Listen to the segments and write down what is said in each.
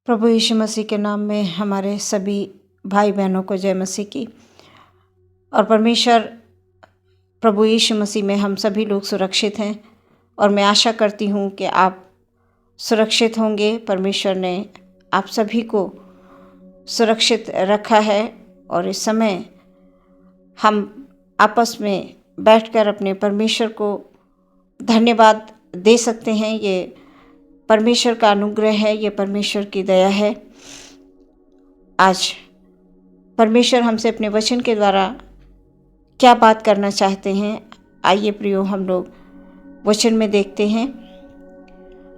प्रभु यीशु मसीह के नाम में हमारे सभी भाई बहनों को जय मसीह की। और परमेश्वर प्रभु यीशु मसीह में हम सभी लोग सुरक्षित हैं और मैं आशा करती हूँ कि आप सुरक्षित होंगे। परमेश्वर ने आप सभी को सुरक्षित रखा है और इस समय हम आपस में बैठकर अपने परमेश्वर को धन्यवाद दे सकते हैं। ये परमेश्वर का अनुग्रह है, ये परमेश्वर की दया है। आज परमेश्वर हमसे अपने वचन के द्वारा क्या बात करना चाहते हैं, आइए प्रियो हम लोग वचन में देखते हैं।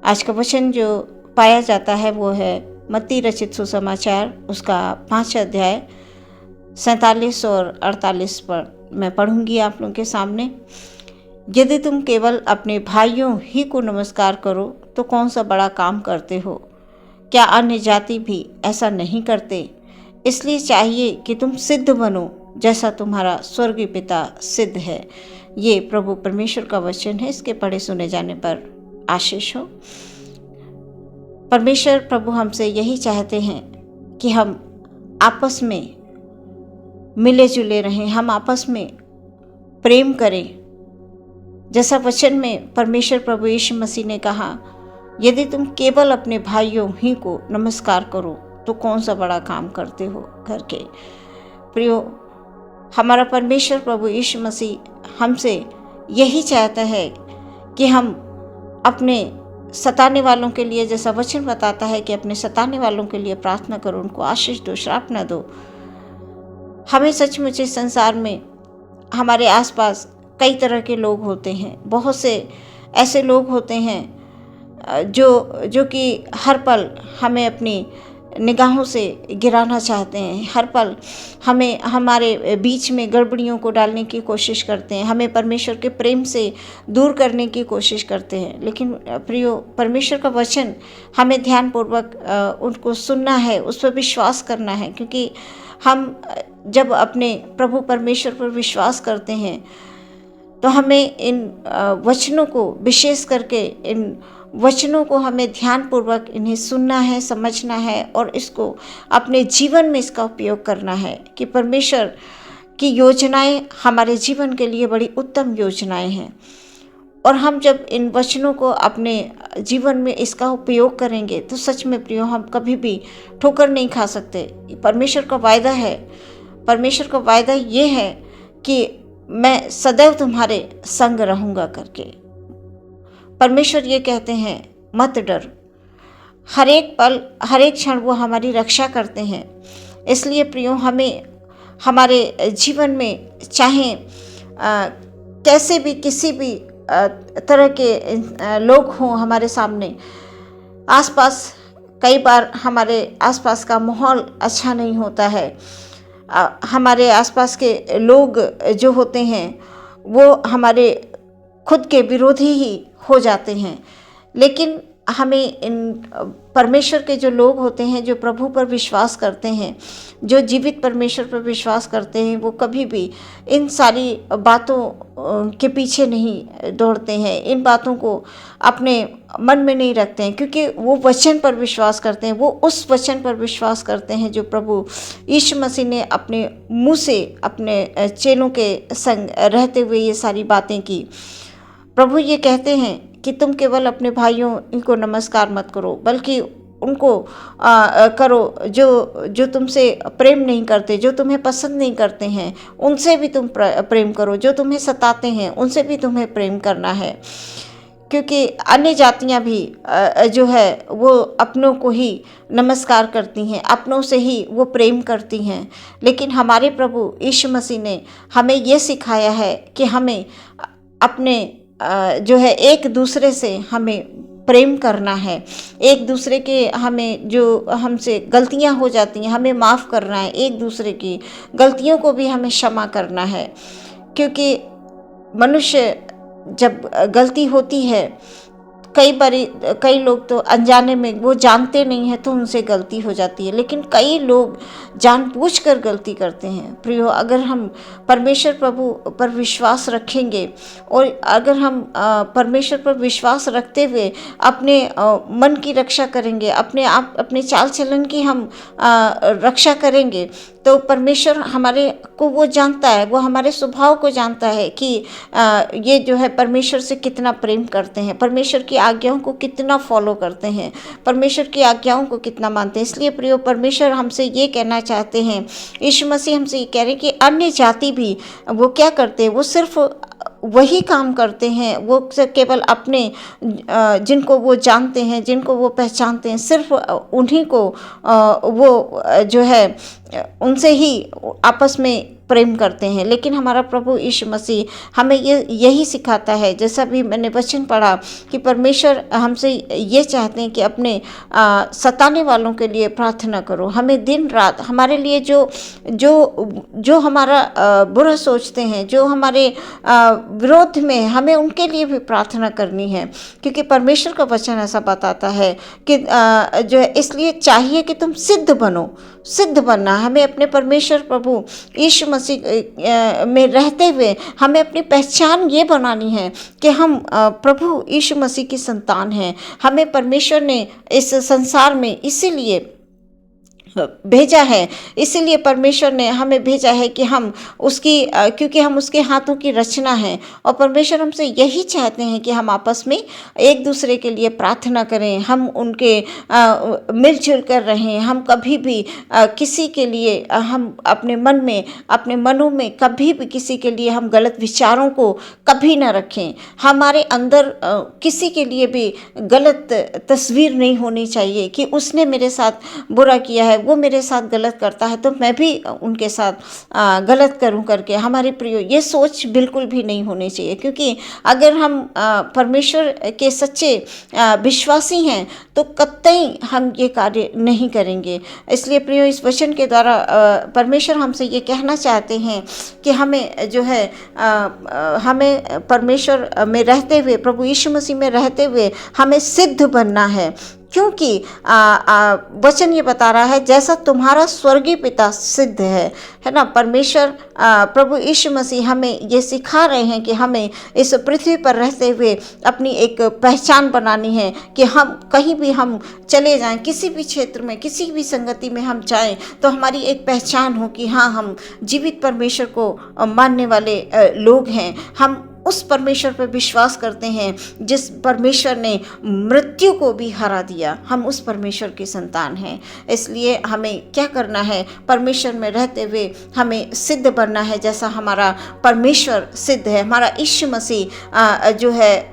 आज का वचन जो पाया जाता है वो है मत्ती रचित सुसमाचार, उसका 5 अध्याय 47 और 48 पर मैं पढ़ूंगी आप लोगों के सामने। यदि तुम केवल अपने भाइयों ही को नमस्कार करो तो कौन सा बड़ा काम करते हो? क्या अन्य जाति भी ऐसा नहीं करते? इसलिए चाहिए कि तुम सिद्ध बनो जैसा तुम्हारा स्वर्गीय पिता सिद्ध है। ये प्रभु परमेश्वर का वचन है। इसके पढ़े सुने जाने पर आशीष हो। परमेश्वर प्रभु हमसे यही चाहते हैं कि हम आपस में मिले जुले रहें, हम आपस में प्रेम करें। जैसा वचन में परमेश्वर प्रभु यीशु मसीह ने कहा, यदि तुम केवल अपने भाइयों ही को नमस्कार करो तो कौन सा बड़ा काम करते हो घर के। प्रियो, हमारा परमेश्वर प्रभु यीशु मसीह हमसे यही चाहता है कि हम अपने सताने वालों के लिए, जैसा वचन बताता है कि अपने सताने वालों के लिए प्रार्थना करो, उनको आशीष दो, श्राप न दो। हमें सचमुच इस संसार में हमारे आसपास कई तरह के लोग होते हैं। बहुत से ऐसे लोग होते हैं जो कि हर पल हमें अपनी निगाहों से गिराना चाहते हैं, हर पल हमें हमारे बीच में गड़बड़ियों को डालने की कोशिश करते हैं, हमें परमेश्वर के प्रेम से दूर करने की कोशिश करते हैं। लेकिन प्रियो, परमेश्वर का वचन हमें ध्यानपूर्वक उनको सुनना है, उस पर विश्वास करना है, क्योंकि हम जब अपने प्रभु परमेश्वर पर विश्वास करते हैं तो हमें इन वचनों को, विशेष करके इन वचनों को हमें ध्यानपूर्वक इन्हें सुनना है, समझना है और इसको अपने जीवन में इसका उपयोग करना है कि परमेश्वर की योजनाएं हमारे जीवन के लिए बड़ी उत्तम योजनाएं हैं। और हम जब इन वचनों को अपने जीवन में इसका उपयोग करेंगे तो सच में प्रियो, हम कभी भी ठोकर नहीं खा सकते। परमेश्वर का वायदा है, परमेश्वर का वायदा ये है कि मैं सदैव तुम्हारे संग रहूँगा करके। परमेश्वर ये कहते हैं, मत डर। हर एक पल, हर एक क्षण वो हमारी रक्षा करते हैं। इसलिए प्रियो, हमें हमारे जीवन में चाहे कैसे भी, किसी भी तरह के लोग हों हमारे सामने, आसपास कई बार हमारे आसपास का माहौल अच्छा नहीं होता है। हमारे आसपास के लोग जो होते हैं वो हमारे खुद के विरोधी ही हो जाते हैं। लेकिन हमें इन परमेश्वर के जो लोग होते हैं, जो प्रभु पर विश्वास करते हैं, जो जीवित परमेश्वर पर विश्वास करते हैं, वो कभी भी इन सारी बातों के पीछे नहीं दौड़ते हैं, इन बातों को अपने मन में नहीं रखते हैं, क्योंकि वो वचन पर विश्वास करते हैं। वो उस वचन पर विश्वास करते हैं जो प्रभु यीशु मसीह ने अपने मुँह से अपने चेलों के संग रहते हुए ये सारी बातें की। प्रभु ये कहते हैं कि तुम केवल अपने भाइयों को नमस्कार मत करो, बल्कि उनको करो जो तुमसे प्रेम नहीं करते, जो तुम्हें पसंद नहीं करते हैं, उनसे भी तुम प्रेम करो। जो तुम्हें सताते हैं उनसे भी तुम्हें प्रेम करना है, क्योंकि अन्य जातियां भी जो है वो अपनों को ही नमस्कार करती हैं, अपनों से ही वो प्रेम करती हैं। लेकिन हमारे प्रभु यीशु मसीह ने हमें ये सिखाया है कि हमें अपने जो है एक दूसरे से हमें प्रेम करना है। एक दूसरे के हमें जो हमसे गलतियां हो जाती हैं हमें माफ़ करना है, एक दूसरे की गलतियों को भी हमें क्षमा करना है। क्योंकि मनुष्य जब गलती होती है कई लोग तो अनजाने में, वो जानते नहीं हैं तो उनसे गलती हो जाती है, लेकिन कई लोग जानबूझकर गलती करते हैं। प्रियो, अगर हम परमेश्वर प्रभु पर विश्वास रखेंगे और अगर हम परमेश्वर पर विश्वास रखते हुए अपने मन की रक्षा करेंगे, अपने चाल चलन की हम रक्षा करेंगे, तो परमेश्वर हमारे को वो जानता है, वो हमारे स्वभाव को जानता है कि ये जो है परमेश्वर से कितना प्रेम करते हैं, परमेश्वर की आज्ञाओं को कितना फॉलो करते हैं, परमेश्वर की आज्ञाओं को कितना मानते हैं। इसलिए प्रियो, परमेश्वर हमसे ये कहना चाहते हैं, यीशु मसीह हमसे ये कह रहे हैं कि अन्य जाति भी वो क्या करते हैं, वो सिर्फ वही काम करते हैं, वो केवल अपने जिनको वो जानते हैं, जिनको वो पहचानते हैं, सिर्फ उन्हीं को वो जो है उनसे ही आपस में प्रेम करते हैं। लेकिन हमारा प्रभु यीशु मसीह हमें यही सिखाता है, जैसा भी मैंने वचन पढ़ा, कि परमेश्वर हमसे ये चाहते हैं कि अपने सताने वालों के लिए प्रार्थना करो। हमें दिन रात हमारे लिए जो हमारा बुरा सोचते हैं, जो हमारे विरोध में, हमें उनके लिए भी प्रार्थना करनी है, क्योंकि परमेश्वर का वचन ऐसा बताता है कि जो है, इसलिए चाहिए कि तुम सिद्ध बनना। हमें अपने परमेश्वर प्रभु यीशु मसीह में रहते हुए हमें अपनी पहचान ये बनानी है कि हम प्रभु यीशु मसीह की संतान हैं। हमें परमेश्वर ने इस संसार में इसीलिए भेजा है, इसीलिए परमेश्वर ने हमें भेजा है कि हम उसकी क्योंकि हम उसके हाथों की रचना हैं, और परमेश्वर हमसे यही चाहते हैं कि हम आपस में एक दूसरे के लिए प्रार्थना करें, हम उनके मिलजुल कर रहें। हम कभी भी किसी के लिए हम अपने मनों में कभी भी किसी के लिए हम गलत विचारों को कभी ना रखें। हमारे अंदर किसी के लिए भी गलत तस्वीर नहीं होनी चाहिए कि उसने मेरे साथ बुरा किया है, वो मेरे साथ गलत करता है तो मैं भी उनके साथ गलत करूं करके। हमारे प्रियो, ये सोच बिल्कुल भी नहीं होनी चाहिए, क्योंकि अगर हम परमेश्वर के सच्चे विश्वासी हैं तो कतई हम ये कार्य नहीं करेंगे। इसलिए प्रियो, इस वचन के द्वारा परमेश्वर हमसे ये कहना चाहते हैं कि हमें जो है हमें परमेश्वर में रहते हुए, प्रभु यीशु मसीह में रहते हुए हमें सिद्ध बनना है, क्योंकि वचन ये बता रहा है जैसा तुम्हारा स्वर्गीय पिता सिद्ध है ना। परमेश्वर प्रभु यीशु मसीह हमें ये सिखा रहे हैं कि हमें इस पृथ्वी पर रहते हुए अपनी एक पहचान बनानी है, कि हम कहीं भी हम चले जाएं, किसी भी क्षेत्र में, किसी भी संगति में हम जाएं, तो हमारी एक पहचान हो कि हाँ, हम जीवित परमेश्वर को मानने वाले लोग हैं। हम उस परमेश्वर पर विश्वास करते हैं जिस परमेश्वर ने मृत्यु को भी हरा दिया। हम उस परमेश्वर की संतान हैं। इसलिए हमें क्या करना है, परमेश्वर में रहते हुए हमें सिद्ध बनना है, जैसा हमारा परमेश्वर सिद्ध है। हमारा यीशु मसीह जो है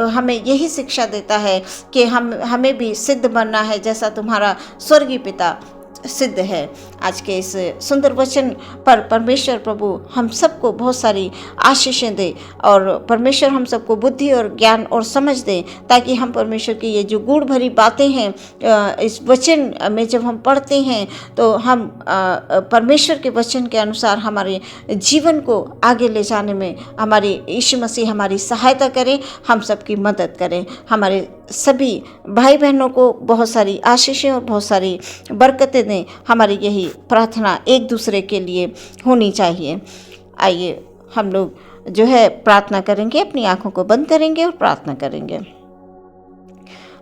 हमें यही शिक्षा देता है कि हमें भी सिद्ध बनना है जैसा तुम्हारा स्वर्गीय पिता सिद्ध है। आज के इस सुंदर वचन पर परमेश्वर प्रभु हम सबको बहुत सारी आशीषें दे, और परमेश्वर हम सबको बुद्धि और ज्ञान और समझ दे, ताकि हम परमेश्वर की ये जो गूढ़ भरी बातें हैं इस वचन में जब हम पढ़ते हैं तो हम परमेश्वर के वचन के अनुसार हमारे जीवन को आगे ले जाने में हमारे यीशु मसीह हमारी सहायता करें, हम सबकी मदद करें। हमारे सभी भाई बहनों को बहुत सारी आशीषें और बहुत सारी बरकतें दें। हमारी यही प्रार्थना एक दूसरे के लिए होनी चाहिए। आइए हम लोग जो है प्रार्थना करेंगे, अपनी आंखों को बंद करेंगे और प्रार्थना करेंगे।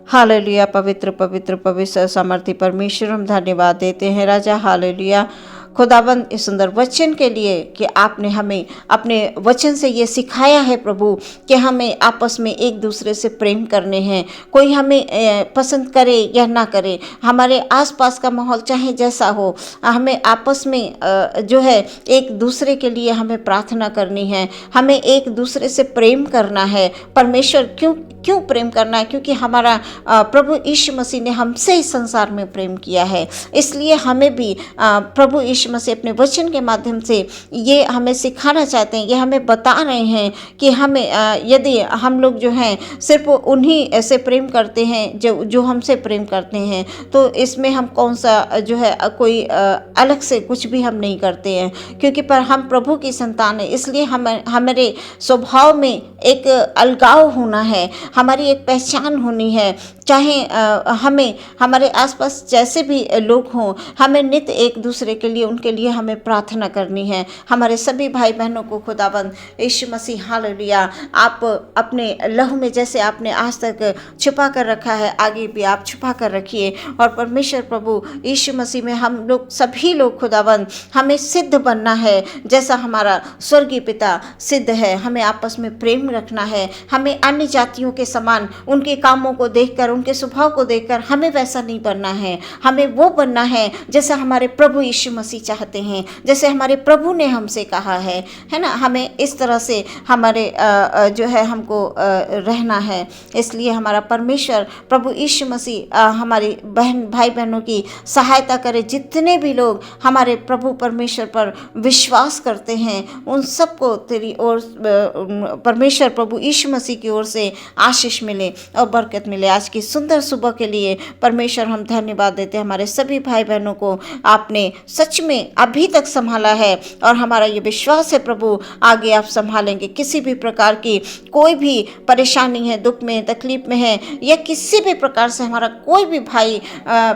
हालेलुया। पवित्र पवित्र पवित्र सामर्थी परमेश्वर, हम धन्यवाद देते हैं राजा। हालेलुया खुदाबंद, इस सुंदर वचन के लिए कि आपने हमें अपने वचन से ये सिखाया है प्रभु कि हमें आपस में एक दूसरे से प्रेम करने हैं। कोई हमें पसंद करे या ना करे, हमारे आसपास का माहौल चाहे जैसा हो, हमें आपस में जो है एक दूसरे के लिए हमें प्रार्थना करनी है, हमें एक दूसरे से प्रेम करना है। परमेश्वर क्यों प्रेम करना है? क्योंकि हमारा प्रभु यीशु मसीह ने हमसे इस संसार में प्रेम किया है। इसलिए हमें भी प्रभु यीशु यीशु मसीह अपने वचन के माध्यम से ये हमें सिखाना चाहते हैं, ये हमें बता रहे हैं कि हमें यदि हम लोग जो हैं सिर्फ उन्हीं से प्रेम करते हैं जो हमसे प्रेम करते हैं, तो इसमें हम कौन सा जो है कोई अलग से कुछ भी हम नहीं करते हैं, क्योंकि पर हम प्रभु की संतान है। इसलिए हमारे स्वभाव में एक अलगाव होना है, हमारी एक पहचान होनी है। चाहे हमें हमारे आसपास जैसे भी लोग हों, हमें नित्य एक दूसरे के लिए उनके लिए हमें प्रार्थना करनी है। हमारे सभी भाई बहनों को खुदाबंद यीशु मसीह हालेलुया आप अपने लहू में जैसे आपने आज तक छुपा कर रखा है, आगे भी आप छुपा कर रखिए। और परमेश्वर प्रभु यीशु मसीह में हम लोग सभी लोग खुदाबंद हमें सिद्ध बनना है, जैसा हमारा स्वर्गीय पिता सिद्ध है। हमें आपस में प्रेम रखना है, हमें अन्य जातियों के समान उनके कामों को देखकर, उनके स्वभाव को देखकर हमें वैसा नहीं बनना है। हमें वो बनना है जैसा हमारे प्रभु यीशु मसीह चाहते हैं, जैसे हमारे प्रभु ने हमसे कहा है ना। हमें इस तरह से हमारे जो है हमको रहना है। इसलिए हमारा परमेश्वर प्रभु यीशु मसीह हमारी भाई बहनों की सहायता करे। जितने भी लोग हमारे प्रभु परमेश्वर पर विश्वास करते हैं, उन सबको तेरी ओर परमेश्वर प्रभु यीशु मसीह की ओर से आशीष मिले और बरकत मिले। आज की सुंदर सुबह के लिए परमेश्वर हम धन्यवाद देते हैं। हमारे सभी भाई बहनों को आपने सच में अभी तक संभाला है और हमारा ये विश्वास है प्रभु आगे आप संभालेंगे। किसी भी प्रकार की कोई भी परेशानी है, दुख में, तकलीफ में है, या किसी भी प्रकार से हमारा कोई भी भाई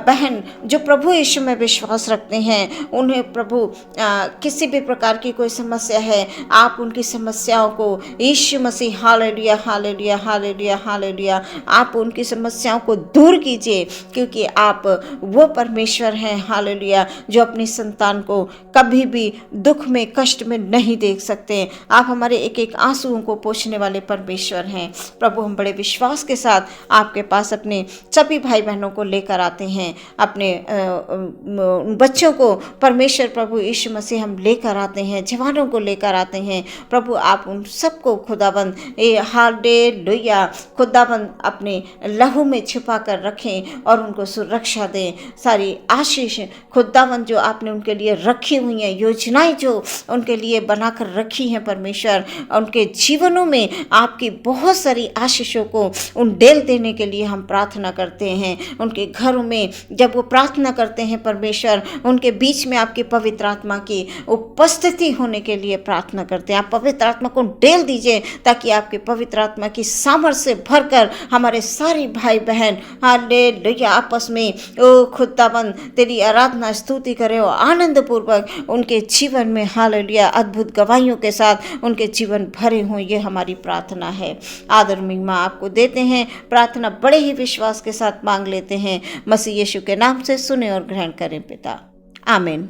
बहन जो प्रभु यीशु में विश्वास रखते हैं, उन्हें प्रभु किसी भी प्रकार की कोई समस्या है, आप उनकी समस्याओं को यीशु मसीह हालेलुया हालेलुया हालेलुया हालेलुया आप उनकी समस्याओं को दूर कीजिए, क्योंकि आप वो परमेश्वर हैं हालेलुया जो अपनी संतान को कभी भी दुख में, कष्ट में नहीं देख सकते। आप हमारे एक एक आंसुओं को पोंछने वाले परमेश्वर हैं। प्रभु हम बड़े विश्वास के साथ आपके पास अपने सभी भाई बहनों को लेकर आते हैं, अपने बच्चों को परमेश्वर प्रभु यीशु मसीह हम लेकर आते हैं, जवानों को लेकर आते हैं। प्रभु आप उन सबको खुदाबंद हालेलुया खुदाबंद अपने लहू में छिपा कर रखें और उनको सुरक्षा दें। सारी आशीष खुदाबंद जो आपने उनके लिए रखी हुई हैं, योजनाएं जो उनके लिए बनाकर रखी हैं परमेश्वर, उनके जीवनों में आपकी बहुत सारी आशीषों को उंडेल देने के लिए हम प्रार्थना करते हैं। उनके घरों में जब वो प्रार्थना करते हैं परमेश्वर, उनके बीच में आपकी पवित्र आत्मा की उपस्थिति होने के लिए प्रार्थना करते हैं। आप पवित्र आत्मा को उंडेल दीजिए ताकि आपके पवित्र आत्मा की सामर्थ्य से भरकर हमारे सारे भाई बहन हालेलुया आपस में ओ खुदाबंद तेरी आराधना स्तुति करें और आनंद पूर्वक उनके जीवन में हालेलुया अद्भुत गवाहियों के साथ उनके जीवन भरे हों। ये हमारी प्रार्थना है। आदर महिमा आपको देते हैं। प्रार्थना बड़े ही विश्वास के साथ मांग लेते हैं, मसीह यीशु के नाम से सुने और ग्रहण करें पिता, आमीन।